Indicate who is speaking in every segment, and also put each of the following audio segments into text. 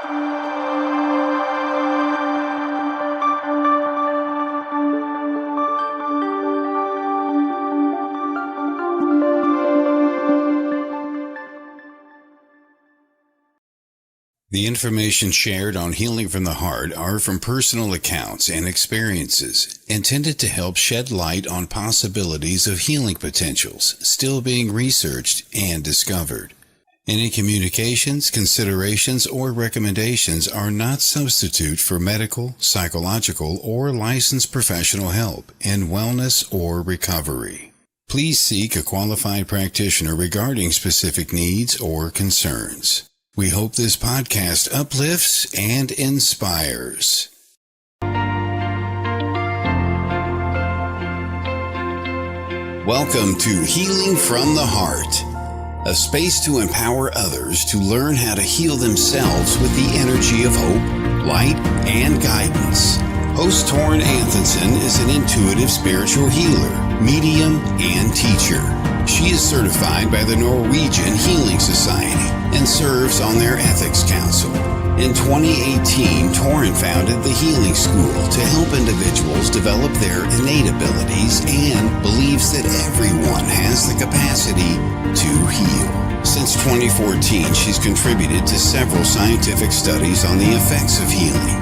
Speaker 1: The information shared on Healing from the Heart are from personal accounts and experiences intended to help shed light on possibilities of healing potentials still being researched and discovered. Any communications, considerations, or recommendations are not substitute for medical, psychological, or licensed professional help in wellness or recovery. Please seek a qualified practitioner regarding specific needs or concerns. We hope this podcast uplifts and inspires. Welcome to Healing from the Heart, a space to empower others to learn how to heal themselves with the energy of hope, light, and guidance. Host Torun Antonsen is an intuitive spiritual healer, medium, and teacher. She is certified by the Norwegian Healing Society and serves on their ethics council. In 2018, Torun founded the Healing School to help individuals develop their innate abilities and believes that everyone has the capacity to heal. Since 2014, she's contributed to several scientific studies on the effects of healing,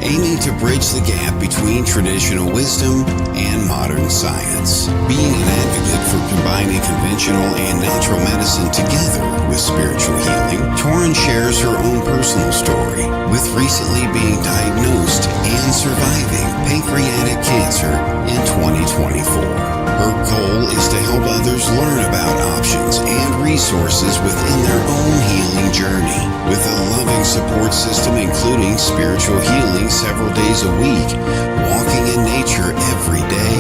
Speaker 1: aiming to bridge the gap between traditional wisdom and modern science. Being an advocate for combining conventional and natural medicine together with spiritual healing, Torun shares her own personal story, with recently being diagnosed and surviving pancreatic cancer in 2024. Her goal is to help others learn about options and resources within their own healing journey, with a loving support system including spiritual healing several days a week, walking in nature every day,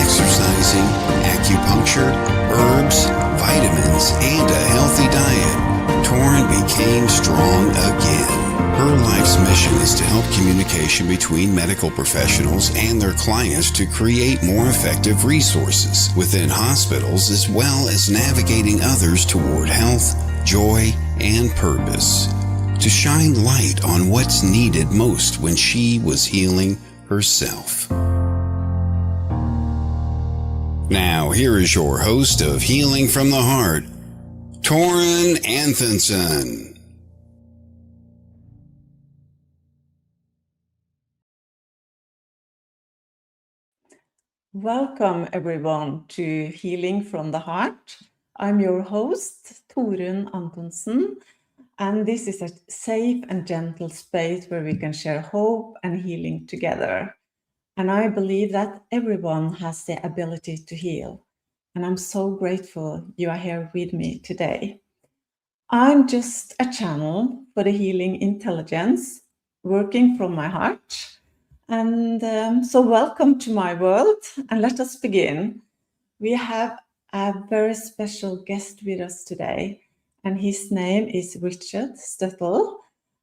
Speaker 1: exercising, acupuncture, herbs, vitamins, and a healthy diet. Torun became strong again. Her life's mission is to help communication between medical professionals and their clients to create more effective resources within hospitals, as well as navigating others toward health, joy, and purpose, to shine light on what's needed most when she was healing herself. Now, here is your host of Healing from the Heart, Torun Antonsen.
Speaker 2: Welcome everyone to Healing from the Heart. I'm your host, Torun Antonsen, and this is a safe and gentle space where we can share hope and healing together. And I believe that everyone has the ability to heal. And I'm so grateful you are here with me today. I'm just a channel for the healing intelligence, working from my heart. And so welcome to my world, and let us begin. We have a very special guest with us today, and his name is Richard Stuttle,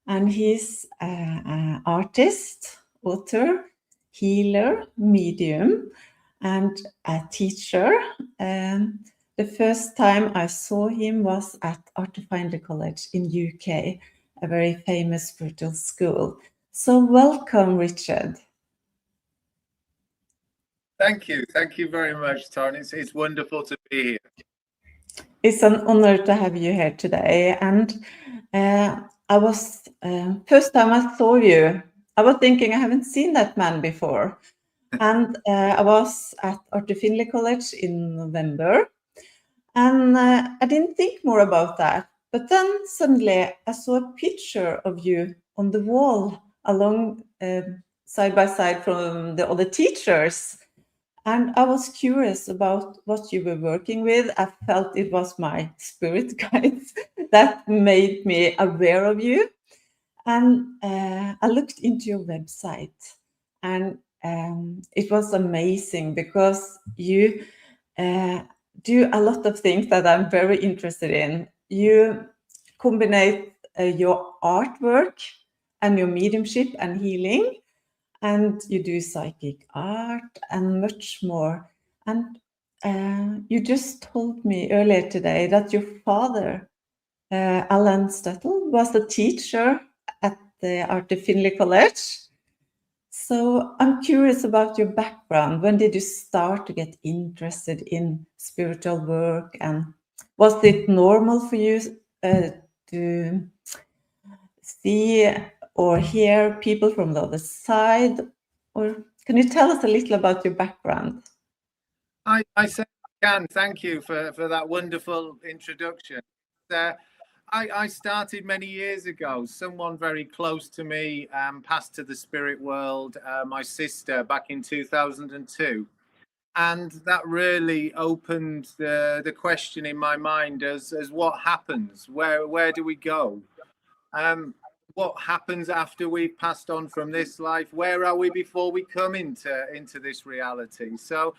Speaker 2: and he's an artist, author, healer, medium, and a teacher. The first time I saw him was at Artifinder College in UK, a very famous spiritual school. So welcome, Richard.
Speaker 3: Thank you. Thank you very much, Torun. It's wonderful to be here.
Speaker 2: It's an honor to have you here today. And I was, first time I saw you, I was thinking I haven't seen that man before. And I was at Artifinder College in November. And I didn't think more about that. But then suddenly I saw a picture of you on the wall along side by side from the other teachers. And I was curious about what you were working with. I felt it was my spirit guides that made me aware of you. And I looked into your website, and it was amazing because you do a lot of things that I'm very interested in. You combine your artwork and your mediumship and healing, and you do psychic art and much more. And you just told me earlier today that your father, Alan Stuttle, was a teacher at the Art of Finley College. So I'm curious about your background. When did you start to get interested in spiritual work, and was it normal for you to see or hear people from the other side? Or can you tell us a little about your background?
Speaker 3: I certainly can. Thank you for that wonderful introduction. I started many years ago. Someone very close to me passed to the spirit world, my sister, back in 2002. And that really opened the question in my mind as what happens? Where do we go? What happens after we've passed on from this life? Where are we before we come into this reality? So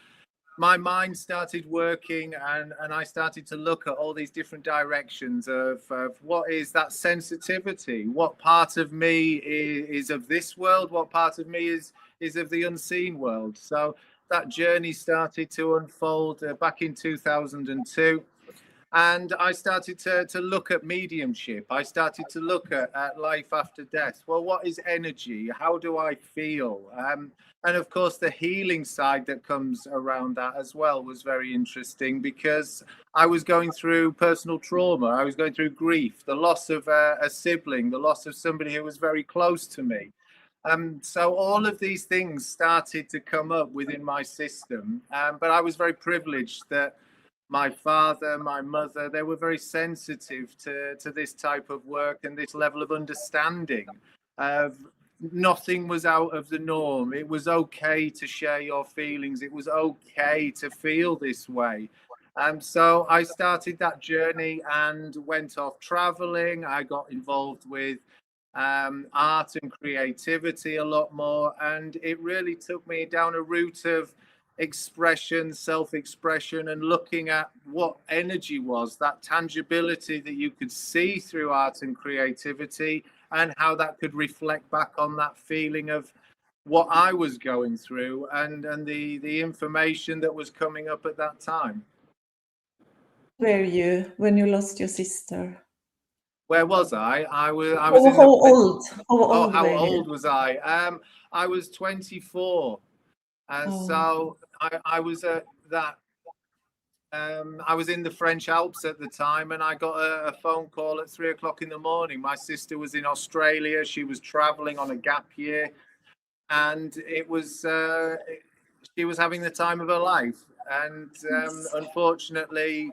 Speaker 3: my mind started working, and I started to look at all these different directions of what is that sensitivity? What part of me is of this world? What part of me is of the unseen world? So that journey started to unfold back in 2002. And I started to look at mediumship. I started to look at life after death. Well, what is energy? How do I feel? And of course, the healing side that comes around that as well was very interesting, because I was going through personal trauma. I was going through grief, the loss of a sibling, the loss of somebody who was very close to me. So all of these things started to come up within my system. But I was very privileged that my father, my mother, they were very sensitive to this type of work and this level of understanding. Nothing was out of the norm. It was okay to share your feelings. It was okay to feel this way. So I started that journey and went off traveling. I got involved with art and creativity a lot more. And it really took me down a route of expression, self-expression, and looking at what energy was, that tangibility that you could see through art and creativity, and how that could reflect back on that feeling of what I was going through and the information that was coming up at that time.
Speaker 2: Where were you when you lost your sister?
Speaker 3: Where was I? I was
Speaker 2: in how old?
Speaker 3: How old was I? I was 24. And so I was at that. I was in the French Alps at the time, and I got a phone call at 3 o'clock in the morning. My sister was in Australia. She was traveling on a gap year, and it was she was having the time of her life. And unfortunately,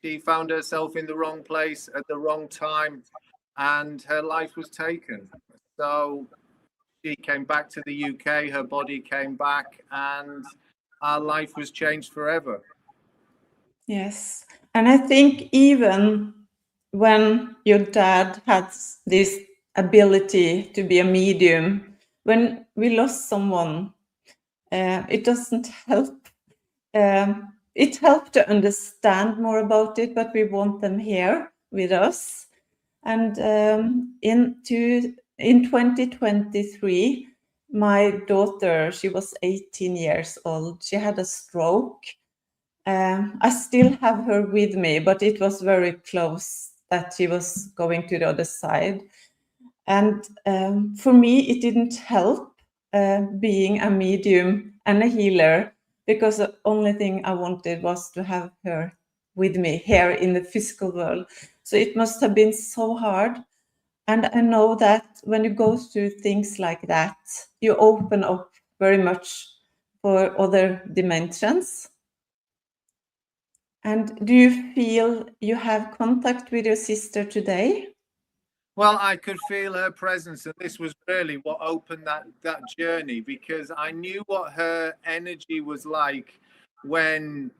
Speaker 3: she found herself in the wrong place at the wrong time, and her life was taken. So she came back to the UK, her body came back, and our life was changed forever.
Speaker 2: Yes. And I think even when your dad had this ability to be a medium, when we lost someone, it doesn't help. It helped to understand more about it, but we want them here with us. And in 2023, my daughter, she was 18 years old. She had a stroke. I still have her with me, but it was very close that she was going to the other side. And for me, it didn't help being a medium and a healer, because the only thing I wanted was to have her with me here in the physical world. So it must have been so hard. And I know that when you go through things like that, you open up very much for other dimensions. And do you feel you have contact with your sister today?
Speaker 3: Well, I could feel her presence, and this was really what opened that journey, because I knew what her energy was like when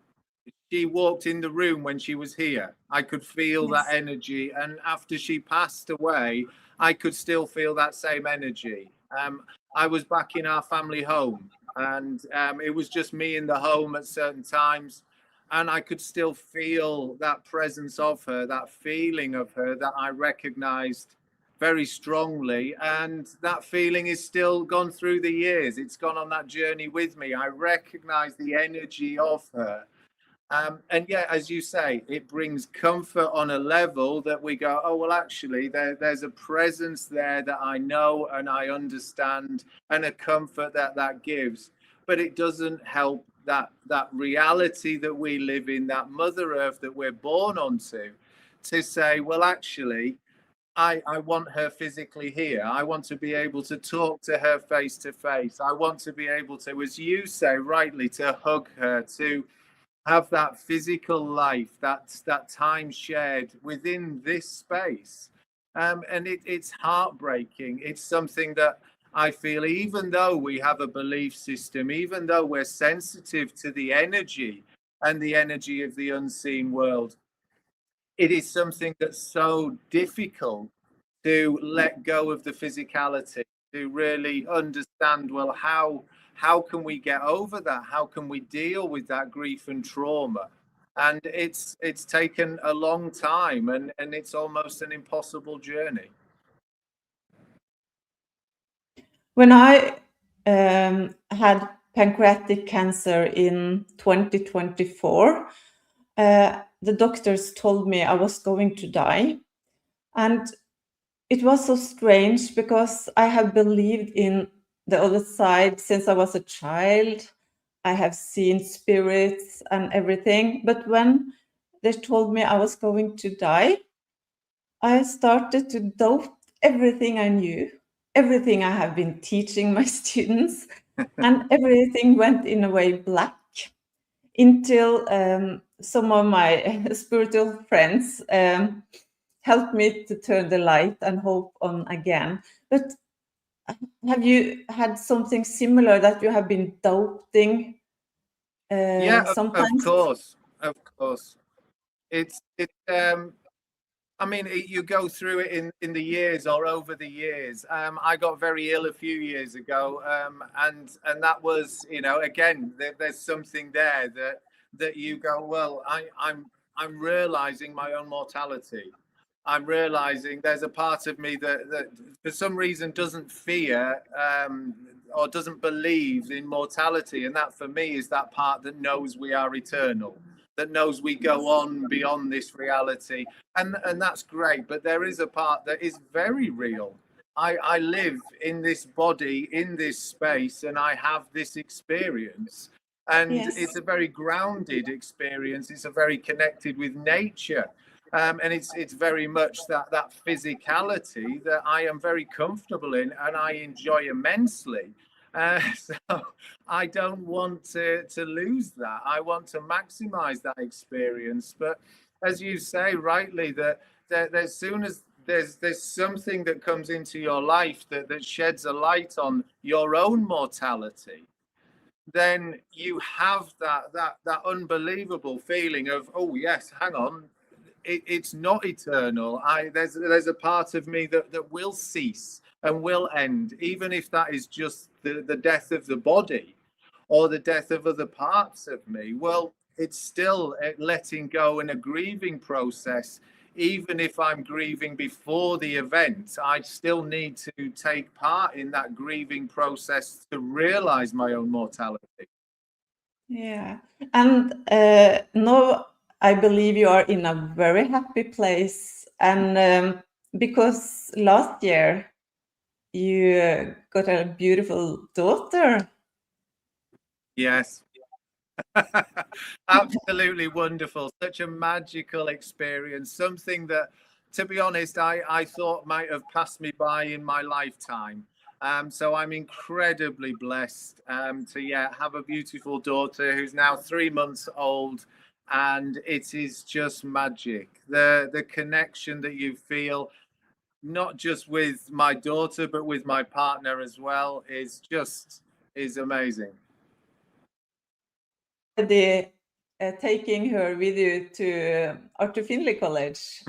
Speaker 3: she walked in the room when she was here. I could feel that energy, and after she passed away, I could still feel that same energy. I was back in our family home, and it was just me in the home at certain times, and I could still feel that presence of her, that feeling of her that I recognized very strongly. And that feeling is still gone through the years. It's gone on that journey with me. I recognize the energy of her. And yeah, as you say, it brings comfort on a level that we go, oh, well, actually, there's a presence there that I know and I understand, and a comfort that that gives. But it doesn't help that reality that we live in, that Mother Earth that we're born onto, to say, well, actually, I want her physically here. I want to be able to talk to her face to face. I want to be able to, as you say rightly, to hug her, to have that physical life, that time shared within this space. And it's heartbreaking. It's something that I feel, even though we have a belief system, even though we're sensitive to the energy and the energy of the unseen world, it is something that's so difficult to let go of the physicality, to really understand, well, how can we get over that? How can we deal with that grief and trauma? And it's taken a long time, and it's almost an impossible journey.
Speaker 2: When I had pancreatic cancer in 2024, the doctors told me I was going to die. And it was so strange because I have believed in the other side since I was a child. I have seen spirits and everything. But when they told me I was going to die, I started to doubt everything I knew, everything I have been teaching my students, and everything went in a way black until some of my spiritual friends helped me to turn the light and hope on again. But have you had something similar that you have been doubting
Speaker 3: Yeah,
Speaker 2: sometimes?
Speaker 3: of course. It's I mean, you go through it in the years or over the years. I got very ill a few years ago, and that was, you know, again, there's something there that you go, well, I'm realizing my own mortality. I'm realizing there's a part of me that for some reason doesn't fear or doesn't believe in mortality, and that for me is that part that knows we are eternal, that knows we go on beyond this reality, and that's great. But there is a part that is very real. I live in this body, in this space, and I have this experience, and
Speaker 2: Yes.
Speaker 3: it's a very grounded experience. It's a very connected with nature. And it's very much that physicality that I am very comfortable in and I enjoy immensely. So I don't want to lose that. I want to maximize that experience. But as you say rightly, that as soon as there's something that comes into your life that sheds a light on your own mortality, then you have that unbelievable feeling of, oh yes, hang on, it's not eternal. There's a part of me that will cease and will end, even if that is just the death of the body or the death of other parts of me. Well, it's still letting go in a grieving process. Even if I'm grieving before the event, I still need to take part in that grieving process to realize my own mortality.
Speaker 2: Yeah. And now I believe you are in a very happy place. And because last year you got a beautiful daughter.
Speaker 3: Yes. Absolutely wonderful. Such a magical experience. Something that, to be honest, I thought might have passed me by in my lifetime. So I'm incredibly blessed to have a beautiful daughter who's now 3 months old, and it is just magic. The connection that you feel, not just with my daughter but with my partner as well, is amazing.
Speaker 2: Taking her with you to Arthur Findlay College.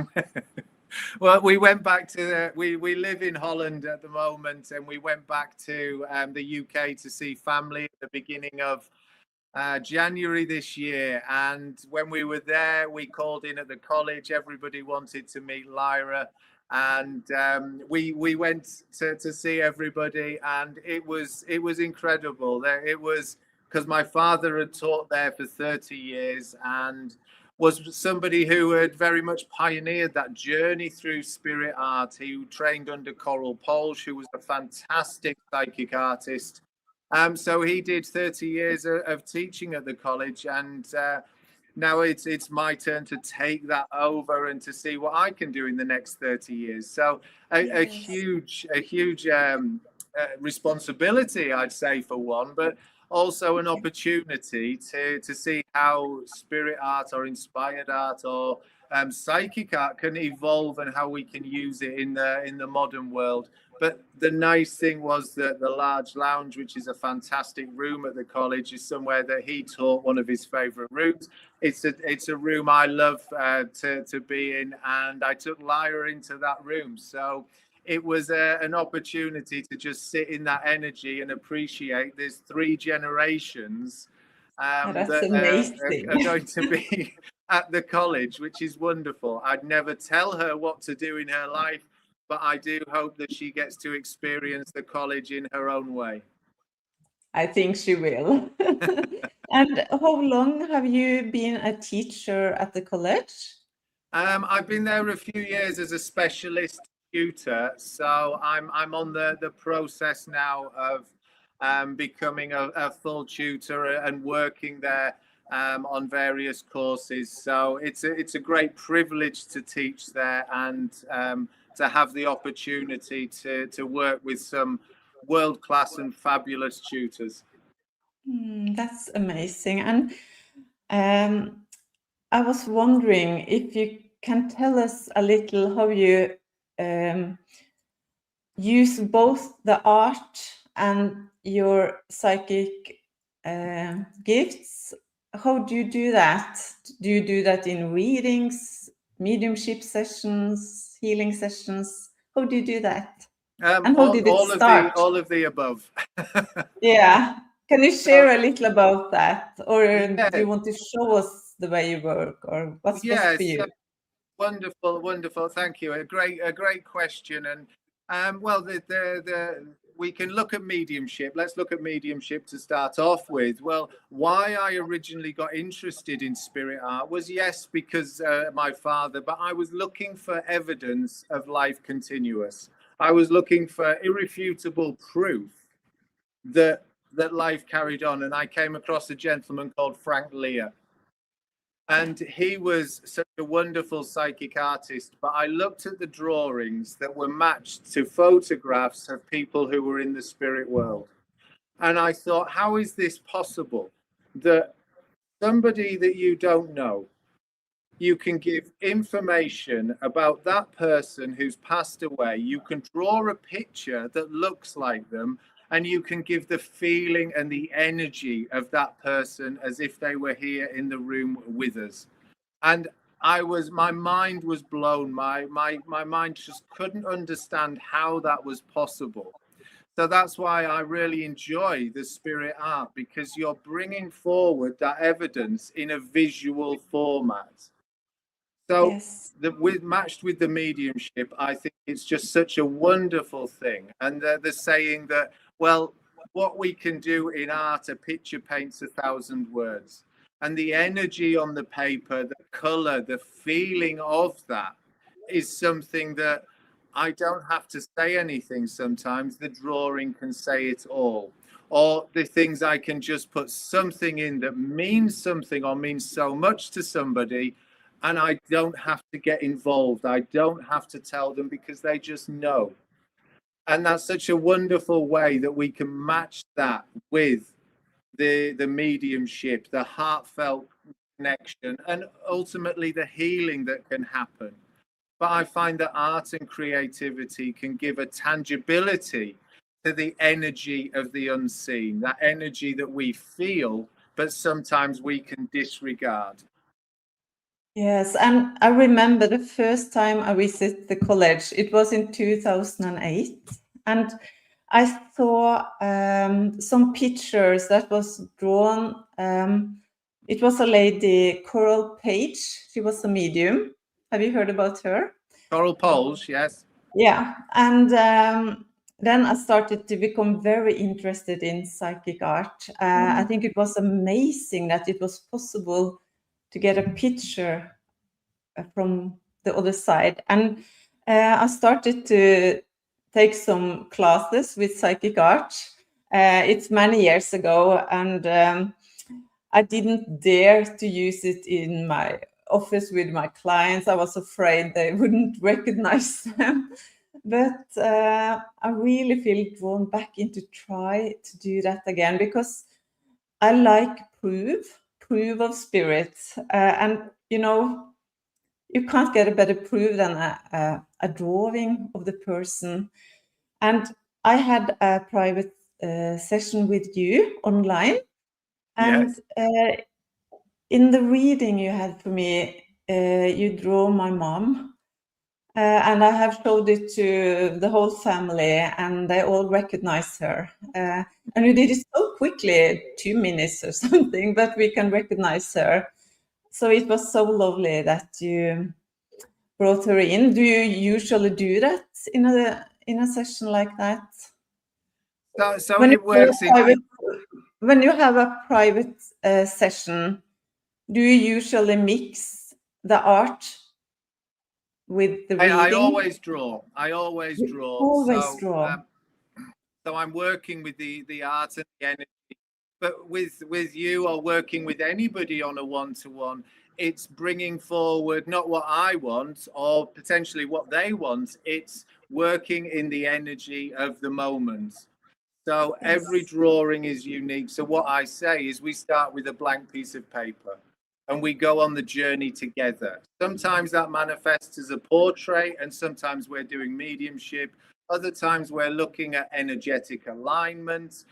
Speaker 3: Well, we went back to we live in Holland at the moment, and we went back to the UK to see family at the beginning of January this year. And when we were there, we called in at the college. Everybody wanted to meet Lyra, and we went to see everybody, and it was incredible. It was because my father had taught there for 30 years and was somebody who had very much pioneered that journey through spirit art. He trained under Coral Polsch, who was a fantastic psychic artist. So he did 30 years of teaching at the college, and now it's my turn to take that over and to see what I can do in the next 30 years. So a huge responsibility, I'd say, for one, but also an opportunity to see how spirit art or inspired art or psychic art can evolve and how we can use it in the modern world. But the nice thing was that the large lounge, which is a fantastic room at the college, is somewhere that he taught one of his favorite rooms. It's a room I love to be in, and I took Lyra into that room. So it was an opportunity to just sit in that energy and appreciate there's 3 generations
Speaker 2: That's
Speaker 3: that
Speaker 2: amazing.
Speaker 3: are going to be at the college, which is wonderful. I'd never tell her what to do in her life, but I do hope that she gets to experience the college in her own way.
Speaker 2: I think she will. And how long have you been a teacher at the college?
Speaker 3: I've been there a few years as a specialist tutor, so I'm on the process now of becoming a full tutor and working there on various courses. So it's a great privilege to teach there and to have the opportunity to work with some world-class and fabulous tutors.
Speaker 2: That's amazing. And I was wondering if you can tell us a little how you use both the art and your psychic gifts. How do you do that? Do you do that in readings, mediumship sessions, healing sessions? How do you do that? And how did it start?
Speaker 3: All of the above.
Speaker 2: Yeah. Can you share a little about that? Or do you want to show us the way you work, or what's best for you?
Speaker 3: Wonderful. Thank you. A great question. And well, we can look at mediumship. Let's look at mediumship to start off with. Well, why I originally got interested in spirit art was, yes, because my father, but I was looking for evidence of life continuous. I was looking for irrefutable proof that life carried on. And I came across a gentleman called Frank Lear. And he was such a wonderful psychic artist, but I looked at the drawings that were matched to photographs of people who were in the spirit world. And I thought, how is this possible that somebody that you don't know, you can give information about that person who's passed away, you can draw a picture that looks like them, and you can give the feeling and the energy of that person as if they were here in the room with us. And my mind was blown. My mind just couldn't understand how that was possible. So that's why I really enjoy the spirit art, because you're bringing forward that evidence in a visual format. So
Speaker 2: Yes.
Speaker 3: Matched with the mediumship, I think it's just such a wonderful thing. And the saying that, well, what we can do in art, a picture paints 1,000 words. And the energy on the paper, the color, the feeling of that is something that I don't have to say anything sometimes. The drawing can say it all. Or the things I can just put something in that means something or means so much to somebody, and I don't have to get involved. I don't have to tell them, because they just know. And that's such a wonderful way that we can match that with the mediumship, the heartfelt connection, and ultimately the healing that can happen. But I find that art and creativity can give a tangibility to the energy of the unseen, that energy that we feel, but sometimes we can disregard.
Speaker 2: Yes, and I remember the first time I visited the college, it was in 2008, and I saw some pictures that was drawn. It was a lady, Coral Page. She was a medium. Have you heard about her?
Speaker 3: Coral Polsch, yes.
Speaker 2: Yeah, and then I started to become very interested in psychic art. I think it was amazing that it was possible to get a picture from the other side. And I started to take some classes with psychic art. It's many years ago, and I didn't dare to use it in my office with my clients. I was afraid they wouldn't recognize them. But I really feel drawn back into try to do that again, because I like proof of spirit. And, you know, you can't get a better proof than a drawing of the person. And I had a private session with you online. And
Speaker 3: Yes.
Speaker 2: in the reading you had for me, you draw my mom. And I have showed it to the whole family, and they all recognize her. And you did it so quickly, 2 minutes or something, but we can recognize her. So it was so lovely that you brought her in. Do you usually do that in a session like that?
Speaker 3: So
Speaker 2: When you
Speaker 3: it works in.
Speaker 2: When you have a private session, do you usually mix the art with the reading?
Speaker 3: I always draw.
Speaker 2: Always draw.
Speaker 3: So I'm working with the art and the energy. But with you or working with anybody on a one-to-one, it's bringing forward not what I want or potentially what they want. It's working in the energy of the moment. So every drawing is unique. So what I say is we start with a blank piece of paper and we go on the journey together. Sometimes that manifests as a portrait, and sometimes we're doing mediumship. Other times we're looking at energetic alignment.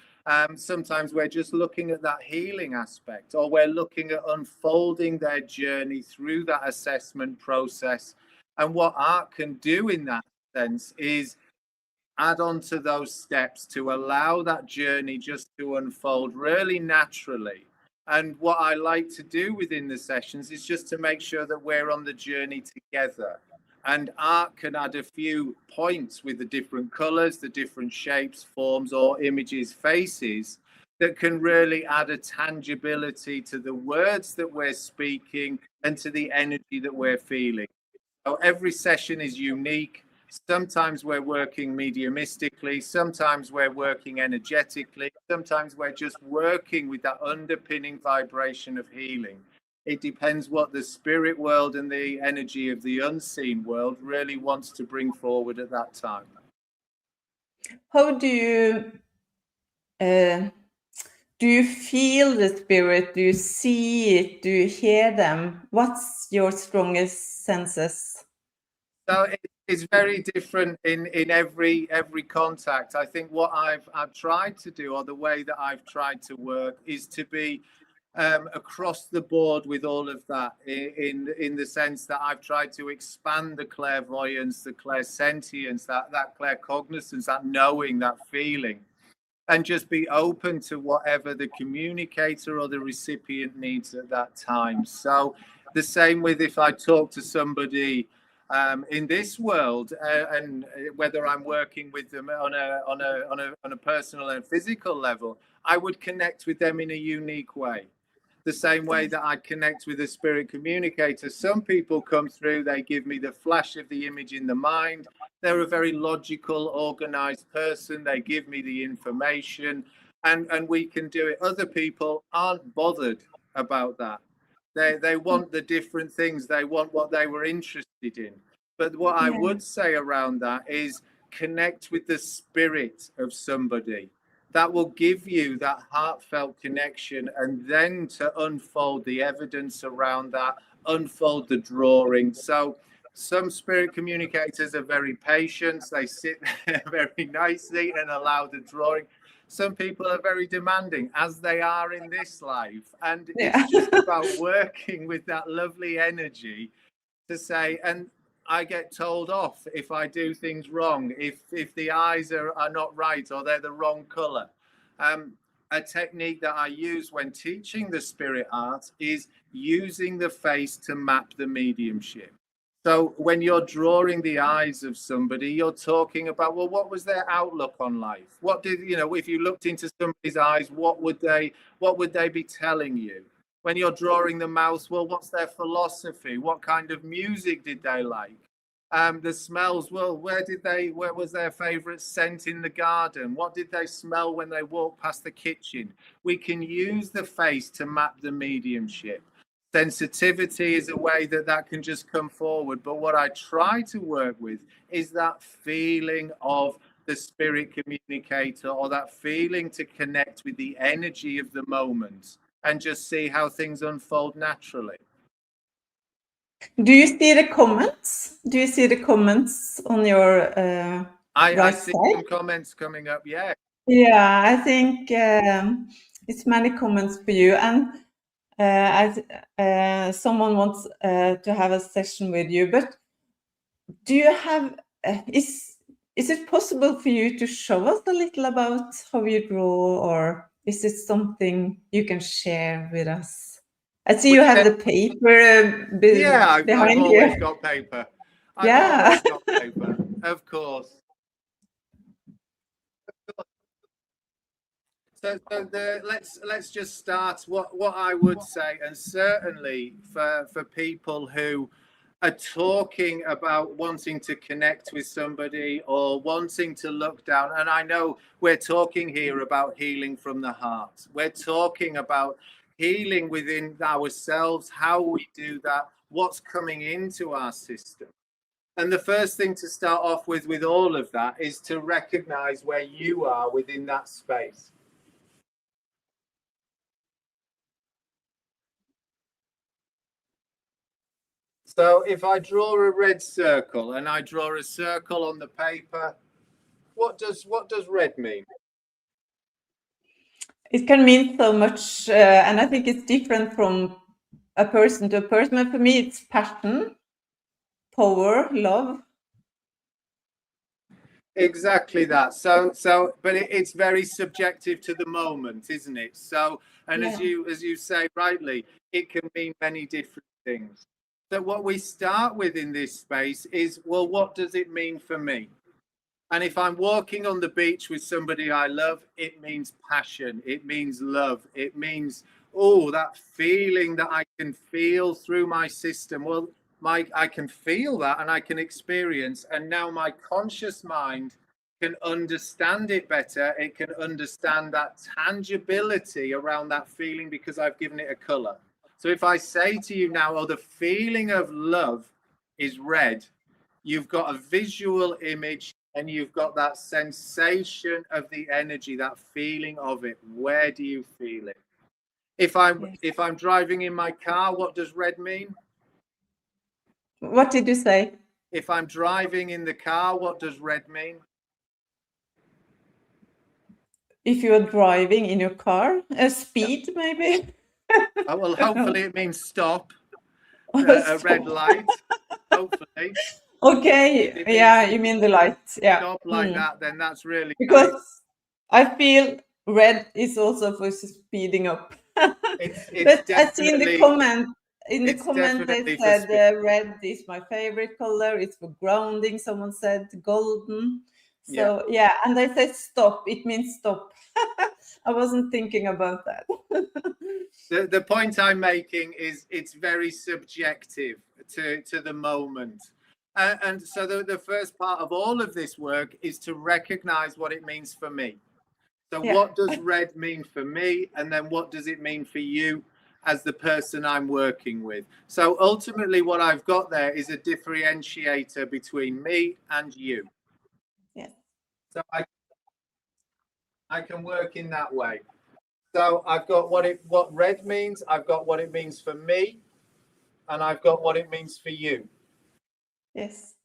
Speaker 3: Sometimes we're just looking at that healing aspect, or we're looking at unfolding their journey through that assessment process. And what art can do in that sense is add on to those steps to allow that journey just to unfold really naturally. And what I like to do within the sessions is just to make sure that we're on the journey together. And art can add a few points with the different colors, the different shapes, forms, or images, faces, that can really add a tangibility to the words that we're speaking and to the energy that we're feeling. So every session is unique. Sometimes we're working mediumistically, sometimes we're working energetically, sometimes we're just working with that underpinning vibration of healing. It depends what the spirit world and the energy of the unseen world really wants to bring forward at that time.
Speaker 2: How do you feel the spirit? Do you see it? Do you hear them? What's your strongest senses?
Speaker 3: So it's very different in every contact. I think what I've tried to do, or the way that I've tried to work, is to be across the board with all of that, in the sense that I've tried to expand the clairvoyance, the clairsentience, that claircognizance, that knowing, that feeling, and just be open to whatever the communicator or the recipient needs at that time. So the same with if I talk to somebody in this world, and whether I'm working with them on a personal and physical level, I would connect with them in a unique way. The same way that I connect with a spirit communicator. Some people come through, they give me the flash of the image in the mind. They're a very logical, organized person. They give me the information, and we can do it. Other people aren't bothered about that. They want the different things. They want what they were interested in. But what I would say around that is connect with the spirit of somebody. That will give you that heartfelt connection, and then to unfold the evidence around that, unfold the drawing. So some spirit communicators are very patient. They sit there very nicely and allow the drawing. Some people are very demanding, as they are in this life. And it's just about working with that lovely energy to say, and I get told off if I do things wrong, if the eyes are not right or they're the wrong color. A technique that I use when teaching the spirit art is using the face to map the mediumship. So when you're drawing the eyes of somebody, you're talking about, well, what was their outlook on life? What did, you know, if you looked into somebody's eyes, what would they be telling you? When you're drawing the mouth, well, what's their philosophy? What kind of music did they like? The smells, well, where was their favorite scent in the garden? What did they smell when they walked past the kitchen? We can use the face to map the mediumship. Sensitivity is a way that can just come forward. But what I try to work with is that feeling of the spirit communicator, or that feeling to connect with the energy of the moment and just see how things unfold naturally.
Speaker 2: Do you see the comments? Do you see the comments on your
Speaker 3: I see some comments coming up, yeah.
Speaker 2: Yeah, I think it's many comments for you. And someone wants to have a session with you, but do you have is it possible for you to show us a little about how you draw, or is it something you can share with us? I see you have the paper
Speaker 3: I've always
Speaker 2: you.
Speaker 3: got paper. I've always got paper, of course. So let's just start. What I would say, and certainly for people who are talking about wanting to connect with somebody or wanting to look down, and I know we're talking here about healing from the heart. We're talking about healing within ourselves, how we do that, what's coming into our system. And the first thing to start off with all of that is to recognize where you are within that space. So if I draw a red circle and I draw a circle on the paper, what does red mean?
Speaker 2: It can mean so much, and I think it's different from a person to a person. And for me, it's passion, power, love.
Speaker 3: Exactly that. So, but it's very subjective to the moment, isn't it? So, and as you say rightly, it can mean many different things. So what we start with in this space is, well, what does it mean for me? And if I'm walking on the beach with somebody I love, it means passion. It means love. It means, oh, that feeling that I can feel through my system. Well, I can feel that and I can experience. And now my conscious mind can understand it better. It can understand that tangibility around that feeling because I've given it a color. So if I say to you now, oh, the feeling of love is red, you've got a visual image and you've got that sensation of the energy, that feeling of it. Where do you feel it? If I'm driving in my car, what does red mean?
Speaker 2: What did you say?
Speaker 3: If I'm driving in the car, what does red mean?
Speaker 2: If you're driving in your car, speed maybe.
Speaker 3: Oh, well, hopefully it means stop. A red light, hopefully.
Speaker 2: Okay, yeah, you mean the light. Yeah.
Speaker 3: Stop like that, then that's really
Speaker 2: because
Speaker 3: nice.
Speaker 2: I feel red is also for speeding up.
Speaker 3: But
Speaker 2: I see in the comment. In the comment, they said red is my favorite color. It's for grounding. Someone said golden. So yeah, and they said stop. It means stop. I wasn't thinking about that.
Speaker 3: The point I'm making is it's very subjective to the moment. And so the first part of all of this work is to recognize what it means for me. So what does red mean for me? And then what does it mean for you as the person I'm working with? So ultimately what I've got there is a differentiator between me and you.
Speaker 2: Yeah.
Speaker 3: So I can work in that way. So I've got what red means, I've got what it means for me, and I've got what it means for you.
Speaker 2: Yes.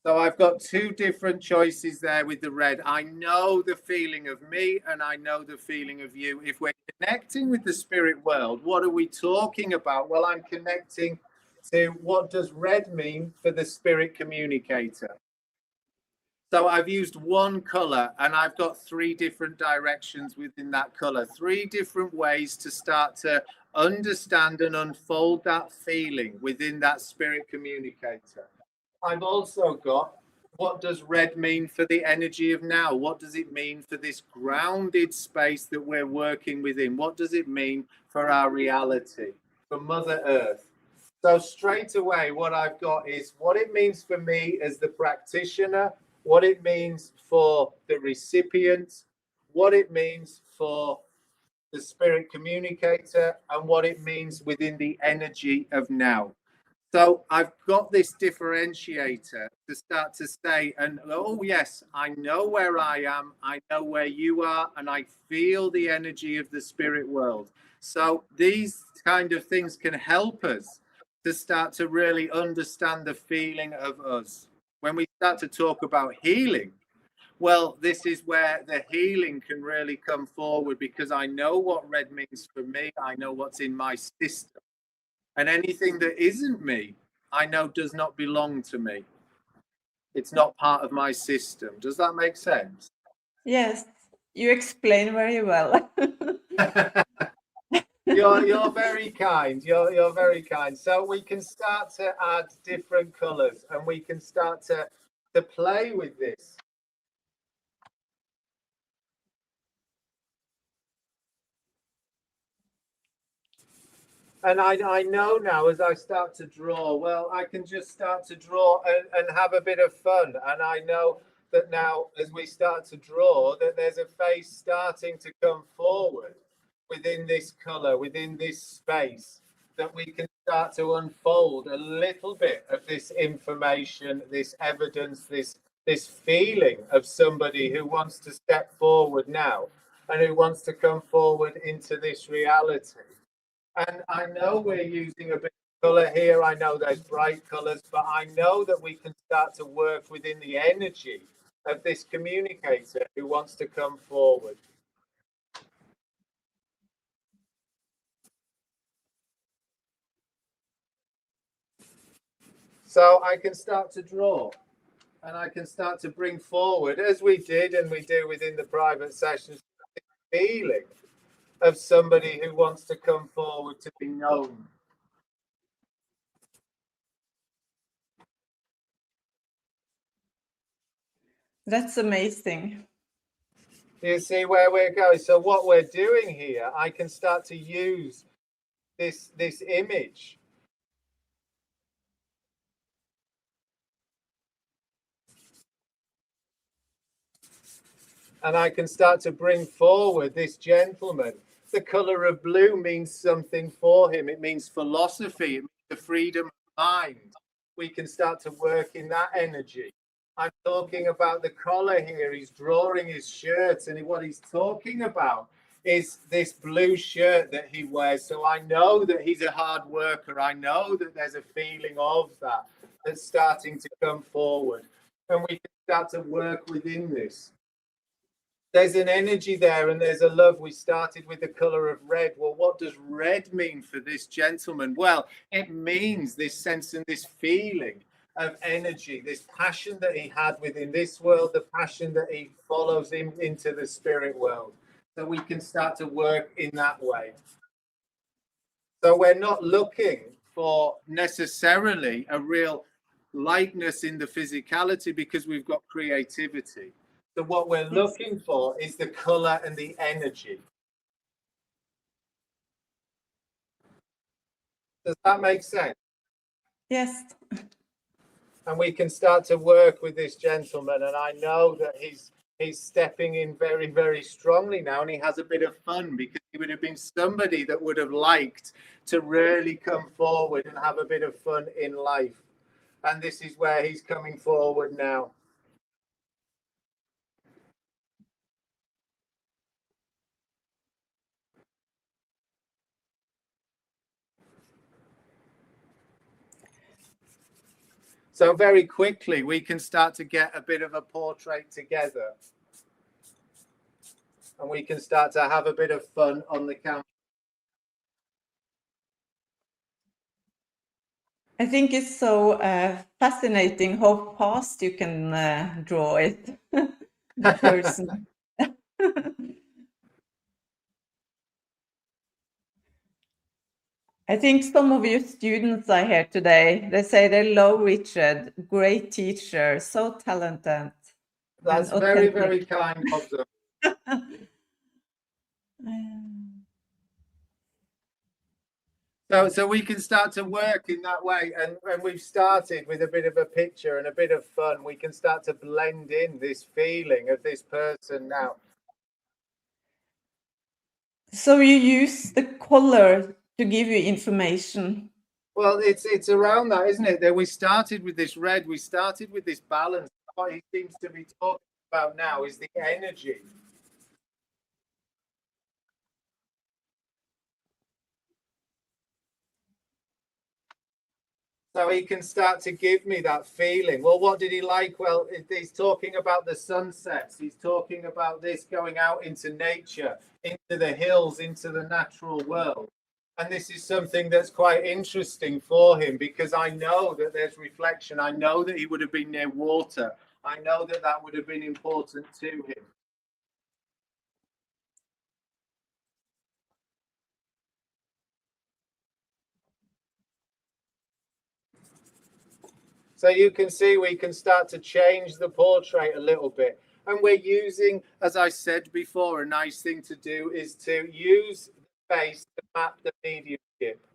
Speaker 3: So I've got two different choices there with the red. I know the feeling of me and I know the feeling of you. If we're connecting with the spirit world, what are we talking about? Well, I'm connecting to what does red mean for the spirit communicator. So I've used one color and I've got three different directions within that color, three different ways to start to understand and unfold that feeling within that spirit communicator. I've also got, what does red mean for the energy of now? What does it mean for this grounded space that we're working within? What does it mean for our reality, for Mother Earth? So straight away, what I've got is what it means for me as the practitioner, what it means for the recipient, what it means for the spirit communicator, and what it means within the energy of now. So I've got this differentiator to start to say, and oh yes, I know where I am, I know where you are, and I feel the energy of the spirit world. So these kind of things can help us to start to really understand the feeling of us. When we start to talk about healing, well, this is where the healing can really come forward, because I know what red means for me. I know what's in my system. And anything that isn't me, I know does not belong to me. It's not part of my system. Does that make sense?
Speaker 2: Yes, you explain very well.
Speaker 3: You're very kind. You're very kind. So we can start to add different colors, and we can start to play with this. And I know now, as I start to draw, well, I can just start to draw and have a bit of fun. And I know that now, as we start to draw, that there's a face starting to come forward within this color, within this space, that we can start to unfold a little bit of this information, this evidence, this feeling of somebody who wants to step forward now and who wants to come forward into this reality. And I know we're using a bit of color here. I know there's bright colors, but I know that we can start to work within the energy of this communicator who wants to come forward. So I can start to draw, and I can start to bring forward, as we did and we do within the private sessions, the feeling of somebody who wants to come forward to be known.
Speaker 2: That's amazing.
Speaker 3: You see where we're going? So what we're doing here, I can start to use this image. And I can start to bring forward this gentleman. The color of blue means something for him. It means philosophy, it means the freedom of mind. We can start to work in that energy. I'm talking about the collar here. He's drawing his shirt, and what he's talking about is this blue shirt that he wears. So I know that he's a hard worker. I know that there's a feeling of that that's starting to come forward. And we can start to work within this. There's an energy there, and there's a love. We started with the color of red. Well, what does red mean for this gentleman? Well, it means this sense and this feeling of energy, this passion that he had within this world, the passion that he follows him into the spirit world. So we can start to work in that way. So we're not looking for necessarily a real likeness in the physicality, because we've got creativity. So what we're looking for is the color and the energy. Does that make sense?
Speaker 2: Yes.
Speaker 3: And we can start to work with this gentleman, and I know that he's stepping in very, very strongly now, and he has a bit of fun, because he would have been somebody that would have liked to really come forward and have a bit of fun in life. And this is where he's coming forward now. So very quickly, we can start to get a bit of a portrait together. And we can start to have a bit of fun on the camera.
Speaker 2: I think it's so fascinating how fast you can draw it, the person. I think some of you students are here today. They say they love Richard. Great teacher, so talented.
Speaker 3: That's
Speaker 2: and
Speaker 3: very,
Speaker 2: authentic.
Speaker 3: very kind of them. So we can start to work in that way, and we've started with a bit of a picture and a bit of fun. We can start to blend in this feeling of this person now.
Speaker 2: So you use the color to give you information.
Speaker 3: Well, it's around that, isn't it? That we started with this red, we started with this balance. What he seems to be talking about now is the energy. So he can start to give me that feeling. Well, what did he like? Well, he's talking about the sunsets. He's talking about this going out into nature, into the hills, into the natural world. And this is something that's quite interesting for him, because I know that there's reflection. I know that he would have been near water. I know that that would have been important to him. So you can see we can start to change the portrait a little bit. And we're using, as I said before, a nice thing to do is to use the face to map the mediumship.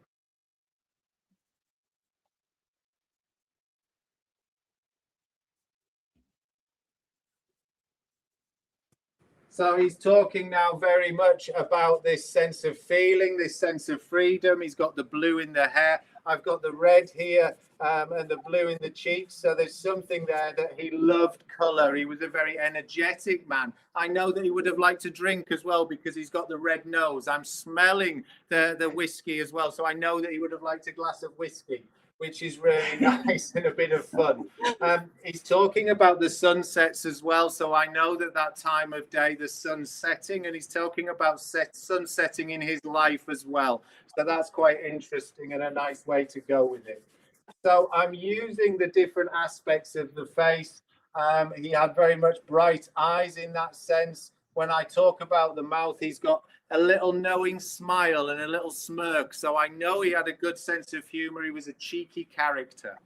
Speaker 3: So he's talking now very much about this sense of feeling, this sense of freedom. He's got the blue in the hair. I've got the red here and the blue in the cheeks. So there's something there that he loved colour. He was a very energetic man. I know that he would have liked to drink as well, because he's got the red nose. I'm smelling the whiskey as well. So I know that he would have liked a glass of whiskey, which is really nice and a bit of fun. He's talking about the sunsets as well. So I know that that time of day, the sun's setting, and he's talking about sun setting in his life as well. So that's quite interesting and a nice way to go with it. So I'm using the different aspects of the face. He had very much bright eyes in that sense. When I talk about the mouth, he's got a little knowing smile and a little smirk. So I know he had a good sense of humor. He was a cheeky character.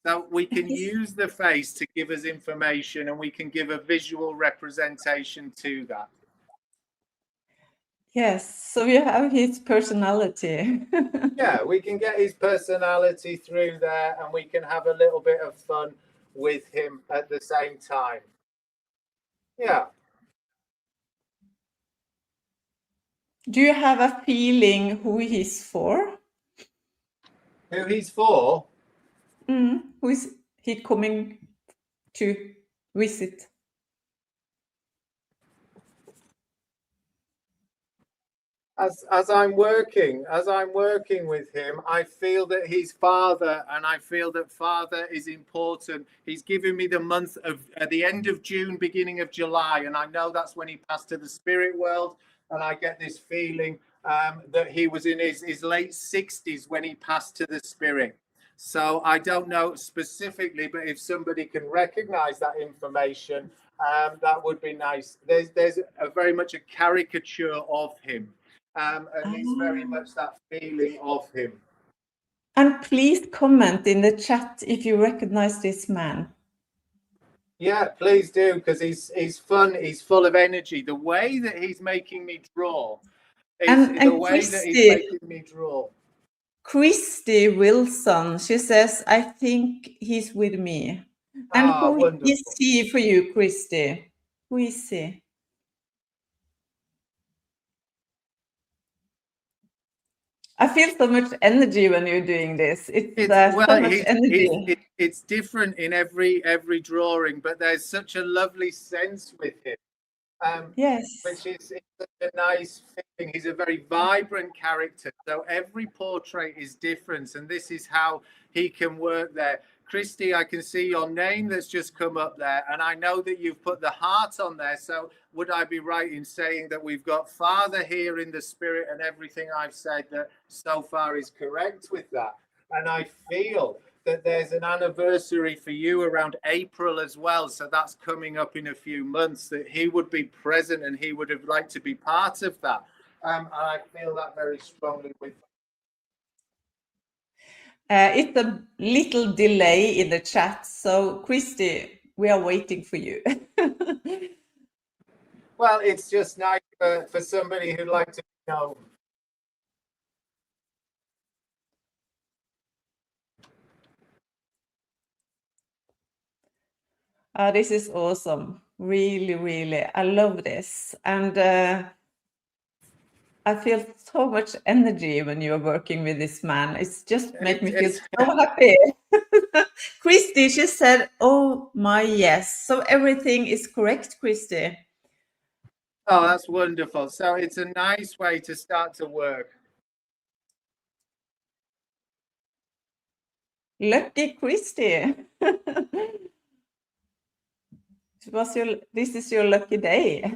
Speaker 3: So we can use the face to give us information, and we can give a visual representation to that.
Speaker 2: Yes, so you have his personality.
Speaker 3: Yeah, we can get his personality through there, and we can have a little bit of fun with him at the same time. Yeah.
Speaker 2: Do you have a feeling who he's for?
Speaker 3: Who he's for?
Speaker 2: Who is he coming to visit?
Speaker 3: As I'm working with him, I feel that he's father, and I feel that father is important. He's given me the month of at the end of June, beginning of July, and I know that's when he passed to the spirit world. And I get this feeling that he was in his late 60s when he passed to the spirit. So I don't know specifically, but if somebody can recognize that information, that would be nice. There's a very much a caricature of him. And it's very much that feeling of him.
Speaker 2: And please comment in the chat if you recognize this man.
Speaker 3: Yeah, please do, because he's fun. He's full of energy. The way that he's making me draw is the way that he's making me draw.
Speaker 2: Christy Wilson, she says, I think he's with me. And who
Speaker 3: wonderful.
Speaker 2: is he for you, Christy? Who is he? I feel so much energy when you're doing this. It's so much energy.
Speaker 3: It's different in every drawing, but there's such a lovely sense with him.
Speaker 2: Yes.
Speaker 3: Which is such a nice thing. He's a very vibrant character. So every portrait is different, and this is how he can work there. Christy, I can see your name that's just come up there, and I know that you've put the heart on there. So would I be right in saying that we've got Father here in the spirit, and everything I've said that so far is correct with that? And I feel that there's an anniversary for you around April as well. So that's coming up in a few months, that he would be present and he would have liked to be part of that. I feel that very strongly with
Speaker 2: It's a little delay in the chat, so Christy, we are waiting for you.
Speaker 3: Well, it's just nice for somebody who'd like to know.
Speaker 2: This is awesome. Really, really. I love this. And I feel so much energy when you're working with this man. It's just make me feel so happy. Christy, she said, oh my, yes. So everything is correct, Christy.
Speaker 3: Oh, that's wonderful. So it's a nice way to start to work.
Speaker 2: Lucky Christy. This is your lucky day.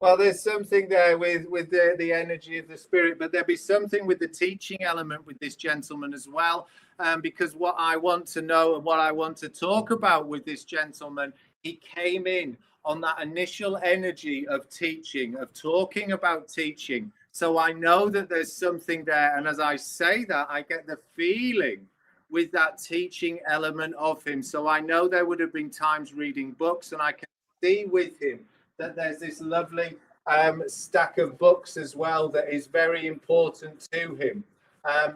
Speaker 3: Well, there's something there with the energy of the spirit, but there'll be something with the teaching element with this gentleman as well. Because what I want to know and what I want to talk about with this gentleman, he came in on that initial energy of teaching, of talking about teaching. So I know that there's something there. And as I say that, I get the feeling with that teaching element of him. So I know there would have been times reading books, and I can see with him that there's this lovely stack of books as well that is very important to him.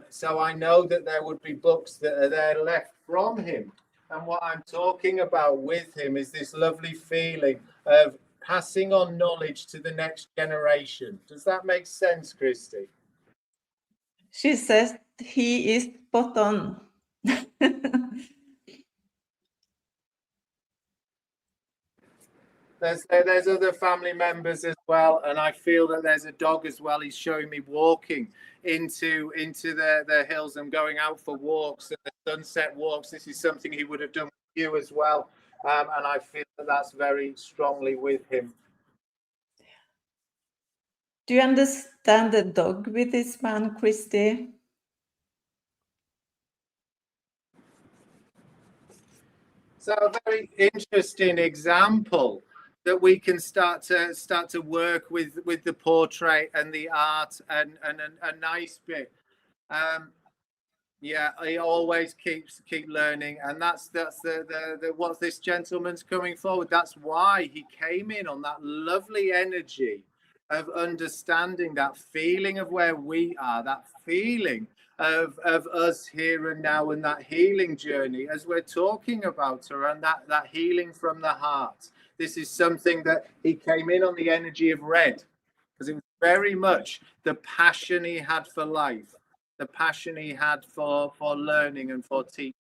Speaker 3: So I know that there would be books that are there left from him. And what I'm talking about with him is this lovely feeling of passing on knowledge to the next generation. Does that make sense, Christy?
Speaker 2: She says he is spot on.
Speaker 3: There's other family members as well, and I feel that there's a dog as well. He's showing me walking into the hills and going out for walks and the sunset walks. This is something he would have done with you as well, and I feel that that's very strongly with him.
Speaker 2: Do you understand the dog with this man, Christy?
Speaker 3: So a very interesting example that we can start to work with the portrait and the art and a nice bit. Yeah, he always keep learning, and that's the what this gentleman's coming forward. That's why he came in on that lovely energy of understanding, that feeling of where we are, that feeling of us here and now, and that healing journey as we're talking about her, and that healing from the heart. This is something that he came in on the energy of red, because it was very much the passion he had for life, the passion he had for learning and for teaching.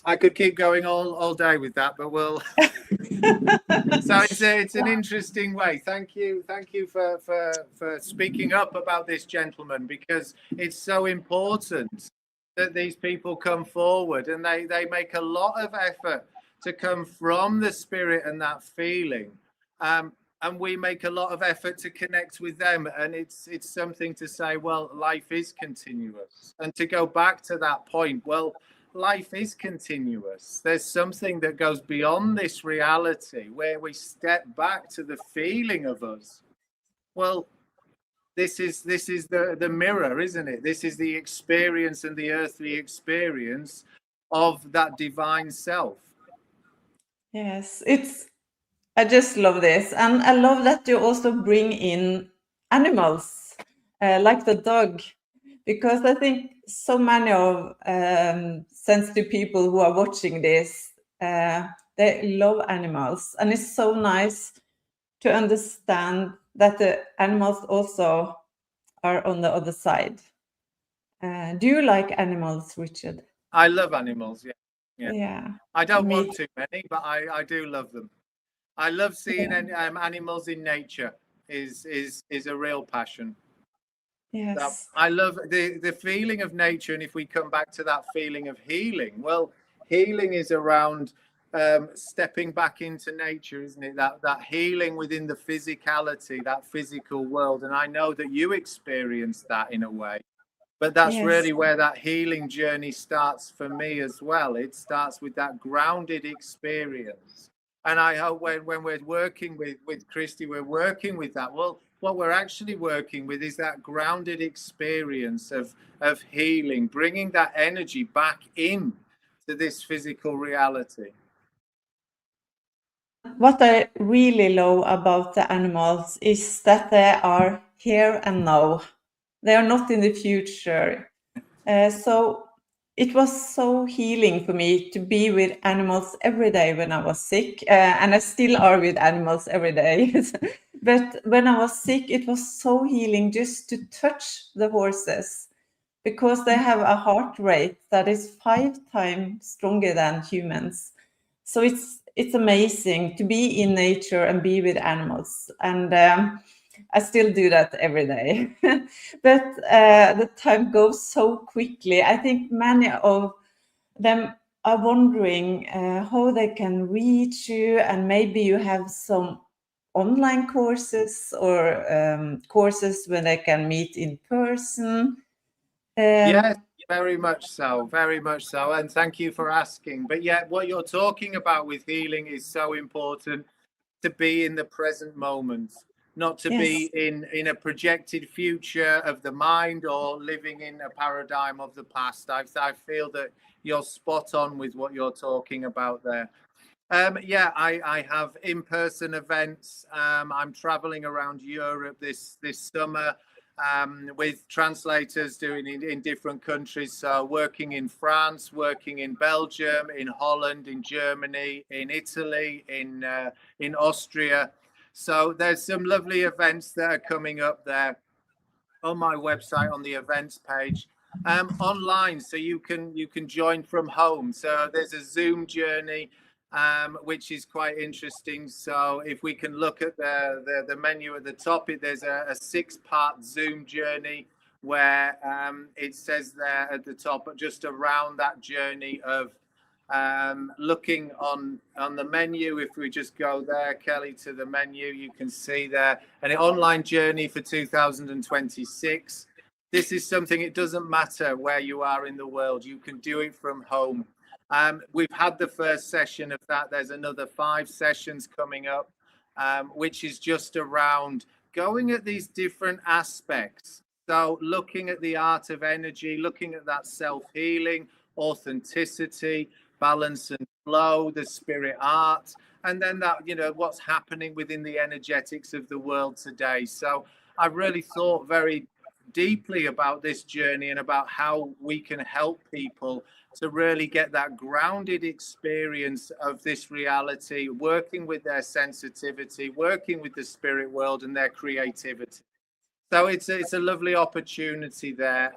Speaker 3: I could keep going all day with that, but we'll. So it's an interesting way. Thank you for speaking up about this gentleman, because it's so important that these people come forward, and they make a lot of effort to come from the spirit and that feeling. And we make a lot of effort to connect with them, and it's something to say, well, life is continuous, and to go back to that point, well, life is continuous. There's something that goes beyond this reality, where we step back to the feeling of us. Well, this is the mirror, isn't it? This is the experience and the earthly experience of that divine self.
Speaker 2: Yes, I just love this. And I love that you also bring in animals, like the dog, because I think so many of sensitive people who are watching this, they love animals. And it's so nice to understand that the animals also are on the other side. Do you like animals, Richard?
Speaker 3: I love animals, yeah.
Speaker 2: Yeah.
Speaker 3: I don't want too many, but I do love them. I love seeing animals in nature. Is a real passion.
Speaker 2: Yes.
Speaker 3: I love the feeling of nature, and if we come back to that feeling of healing, well, healing is around stepping back into nature, isn't it? That healing within the physicality, that physical world, and I know that you experienced that in a way. But that's
Speaker 2: Yes.
Speaker 3: really where that healing journey starts for me as well. It starts with that grounded experience. And I hope when we're working with Christy, we're working with that. Well, what we're actually working with is that grounded experience of healing, bringing that energy back in to this physical reality.
Speaker 2: What I really love about the animals is that they are here and now. They are not in the future. So it was so healing for me to be with animals every day when I was sick, and I still are with animals every day. But when I was sick, it was so healing just to touch the horses, because they have a heart rate that is 5 times stronger than humans. So it's amazing to be in nature and be with animals, and I still do that every day. But the time goes so quickly. I think many of them are wondering how they can reach you, and maybe you have some online courses or courses where they can meet in person.
Speaker 3: Yes, very much so, very much so. And thank you for asking. But yeah, what you're talking about with healing is so important, to be in the present moment, not to be
Speaker 2: Yes.
Speaker 3: in a projected future of the mind or living in a paradigm of the past. I feel that you're spot on with what you're talking about there. Yeah, I have in-person events. I'm traveling around Europe this summer, with translators doing in different countries. So working in France, working in Belgium, in Holland, in Germany, in Italy, in Austria. So there's some lovely events that are coming up there on my website on the events page, online, so you can join from home. So there's a Zoom journey, which is quite interesting. So if we can look at the menu at the top, there's a 6-part Zoom journey where it says there at the top, just around that journey of looking on the menu. If we just go there, Kelly, to the menu, you can see there an online journey for 2026. This is something, it doesn't matter where you are in the world, you can do it from home. We've had the first session of that. There's another 5 sessions coming up, which is just around going at these different aspects. So looking at the art of energy, looking at that self-healing, authenticity, balance and flow, the spirit art, and then that, what's happening within the energetics of the world today. So I've really thought very deeply about this journey and about how we can help people to really get that grounded experience of this reality, working with their sensitivity, working with the spirit world and their creativity. So it's a lovely opportunity there.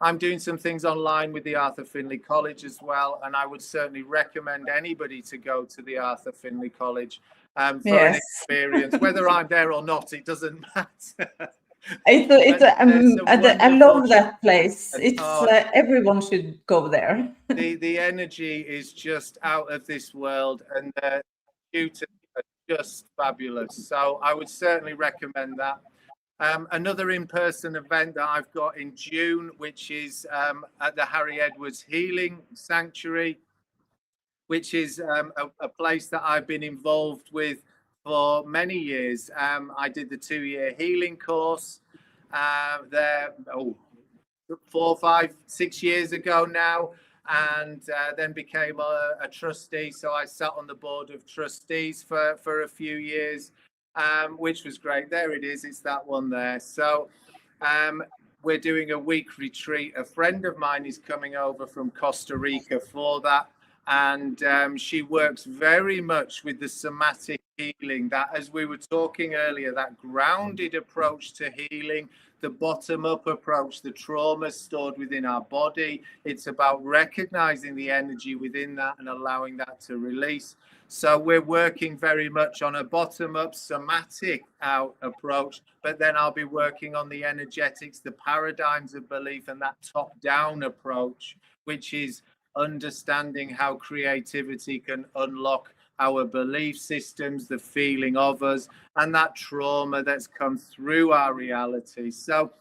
Speaker 3: I'm doing some things online with the Arthur Findlay College as well, and I would certainly recommend anybody to go to the Arthur Findlay College for an experience. Whether I'm there or not, it doesn't matter.
Speaker 2: I love that place. Everyone should go there.
Speaker 3: The energy is just out of this world, and the tutors are just fabulous. So I would certainly recommend that. Another in-person event that I've got in June, which is at the Harry Edwards Healing Sanctuary, which is a place that I've been involved with for many years. I did the 2-year healing course there, 4, 5, 6 years ago now, and then became a trustee. So I sat on the board of trustees for a few years, which was great. There it is. It's that one there. So we're doing a week retreat. A friend of mine is coming over from Costa Rica for that. And she works very much with the somatic healing, that, as we were talking earlier, that grounded approach to healing, the bottom-up approach, the trauma stored within our body. It's about recognizing the energy within that and allowing that to release. So we're working very much on a bottom-up somatic out approach, but then I'll be working on the energetics, the paradigms of belief, and that top-down approach, which is understanding how creativity can unlock our belief systems, the feeling of us, and that trauma that's come through our reality. So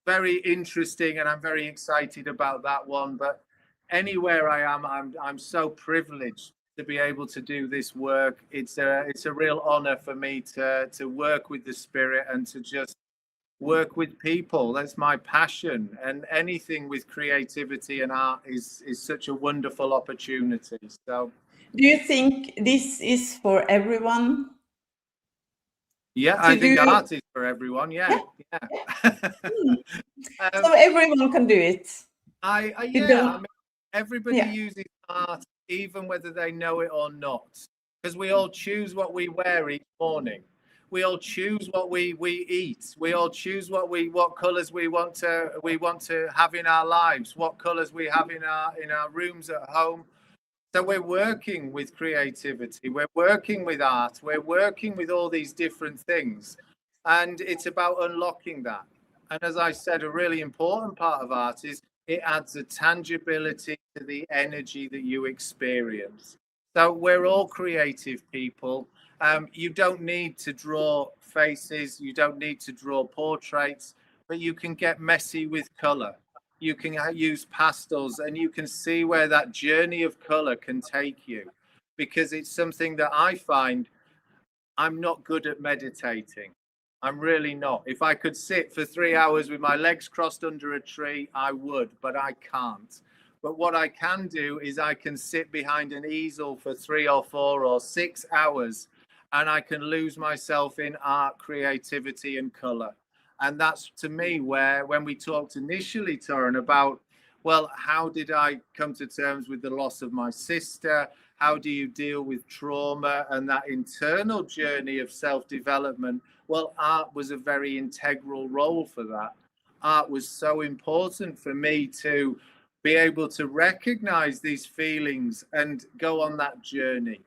Speaker 3: very interesting, and I'm very excited about that one. But anywhere I am, I'm so privileged to be able to do this work. It's a real honor for me to work with the spirit and to just work with people. That's my passion, and anything with creativity and art is such a wonderful opportunity. So
Speaker 2: do you think this is for everyone?
Speaker 3: yeah, I think art is for everyone. Yeah.
Speaker 2: So everyone can do it.
Speaker 3: I mean, everybody uses art, even whether they know it or not, because we all choose what we wear each morning. We all choose what we eat. We all choose what colors we want to have in our lives, what colors we have in our rooms at home. So we're working with creativity, we're working with art, we're working with all these different things, and it's about unlocking that. And as I said, a really important part of art is it adds a tangibility to the energy that you experience. So we're all creative people. You don't need to draw faces, you don't need to draw portraits, but you can get messy with color. You can use pastels, and you can see where that journey of color can take you, because it's something that I find I'm not good at meditating. I'm really not. If I could sit for 3 hours with my legs crossed under a tree, I would, but I can't. But what I can do is I can sit behind an easel for 3 or 4 or 6 hours, and I can lose myself in art, creativity, and color. And that's, to me, where when we talked initially, Torrin, about, well, how did I come to terms with the loss of my sister? How do you deal with trauma and that internal journey of self-development? Well, art was a very integral role for that. Art was so important for me to be able to recognize these feelings and go on that journey.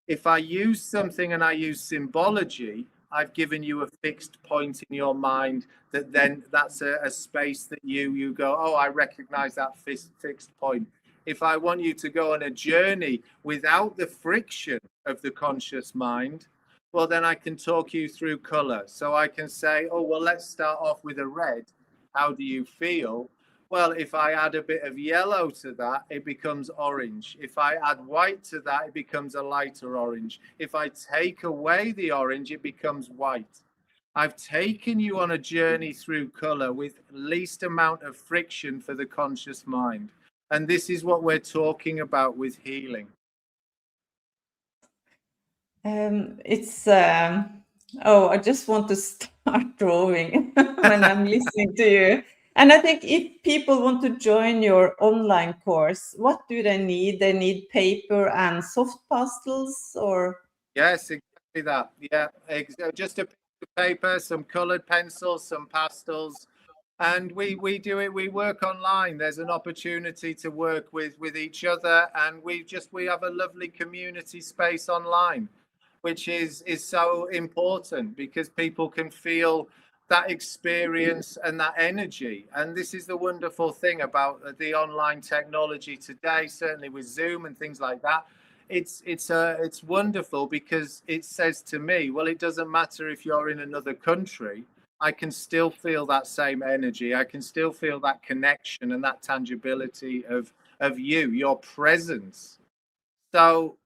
Speaker 3: If I use something and I use symbology, I've given you a fixed point in your mind that then that's a space that you go, oh, I recognize that fixed point. If I want you to go on a journey without the friction of the conscious mind, well, then I can talk you through color. So I can say, oh, well, let's start off with a red. How do you feel? Well, if I add a bit of yellow to that, it becomes orange. If I add white to that, it becomes a lighter orange. If I take away the orange, it becomes white. I've taken you on a journey through color with least amount of friction for the conscious mind. And this is what we're talking about with healing.
Speaker 2: I just want to start drawing when I'm listening to you. And I think if people want to join your online course, what do they need? They need paper and soft pastels, or?
Speaker 3: Yes, exactly that. Yeah, just a piece of paper, some colored pencils, some pastels. And we do it, we work online. There's an opportunity to work with each other, and we have a lovely community space online, which is so important, because people can feel that experience and that energy. And this is the wonderful thing about the online technology today, certainly with Zoom and things like that. It's wonderful, because it says to me, well, it doesn't matter if you're in another country, I can still feel that same energy. I can still feel that connection and that tangibility of you, your presence. So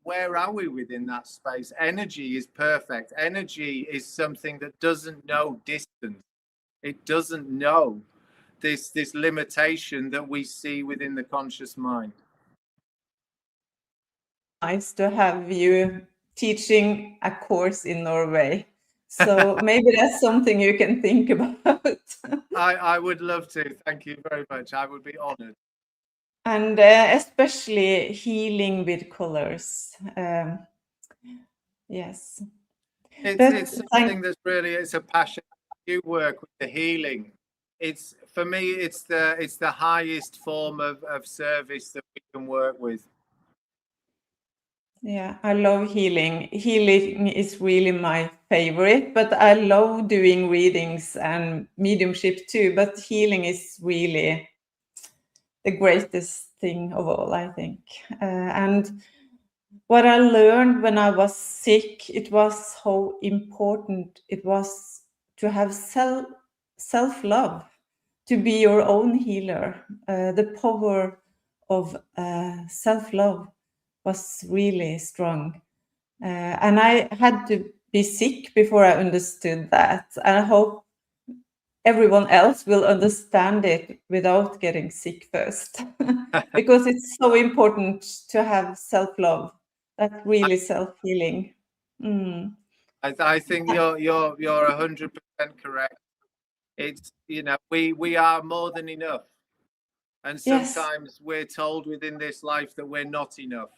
Speaker 3: where are we within that space? Energy is perfect. Energy is something that doesn't know distance. It doesn't know this limitation that we see within the conscious mind.
Speaker 2: Nice to have you teaching a course in Norway. So maybe that's something you can think about.
Speaker 3: I would love to. Thank you very much. I would be honored.
Speaker 2: And especially healing with colors. Yes.
Speaker 3: It's something that's really, it's a passion. You work with the healing. It's, for me, it's the highest form of service that we can work with.
Speaker 2: Yeah, I love healing. Healing is really my favorite, but I love doing readings and mediumship too. But healing is really the greatest thing of all, I think. And what I learned when I was sick, it was how important it was to have self-love. to be your own healer. The power of self-love was really strong. And I had to be sick before I understood that. And I hope everyone else will understand it without getting sick first. Because it's so important to have self-love. That's really self-healing.
Speaker 3: I think you're 100% correct. It's, we are more than enough. And sometimes we're told within this life that we're not enough.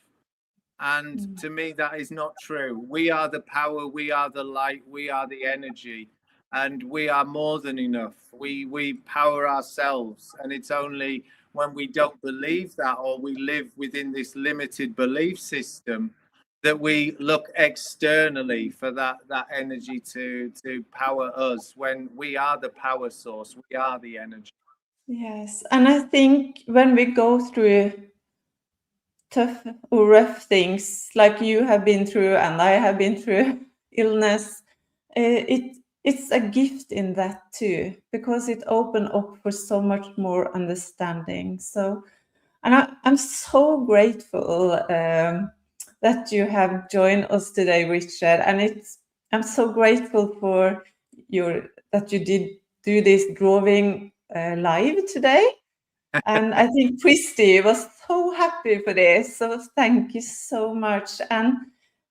Speaker 3: And to me, that is not true. We are the power, we are the light, we are the energy, and we are more than enough. We power ourselves. And it's only when we don't believe that, or we live within this limited belief system, that we look externally for that energy to power us, when we are the power source, we are the energy.
Speaker 2: Yes, and I think when we go through tough or rough things like you have been through and I have been through, illness, it's a gift in that too, because it opened up for so much more understanding. So, and I'm so grateful that you have joined us today, Richard. And I'm so grateful for that you did do this drawing live today. And I think Christy was so happy for this. So thank you so much. And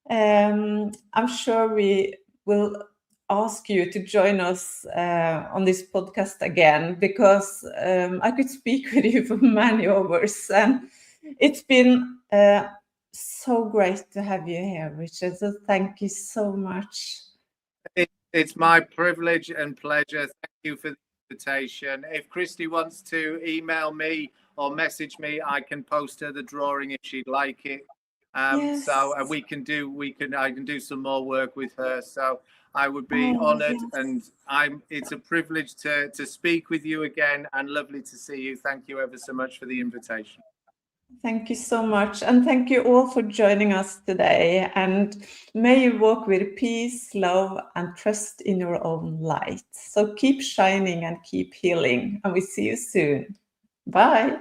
Speaker 2: I'm sure we will ask you to join us on this podcast again, because I could speak with you for many hours. And it's been so great to have you here, Richard. So thank you so much.
Speaker 3: It's my privilege and pleasure. Thank you for the invitation. If Christy wants to email me or message me, I can post her the drawing if she'd like it. So I can do some more work with her. So I would be honored, and it's a privilege to speak with you again, and lovely to see you. Thank you ever so much for the invitation.
Speaker 2: Thank you so much. And thank you all for joining us today. And may you walk with peace, love, and trust in your own light. So keep shining and keep healing. And we see you soon. Bye.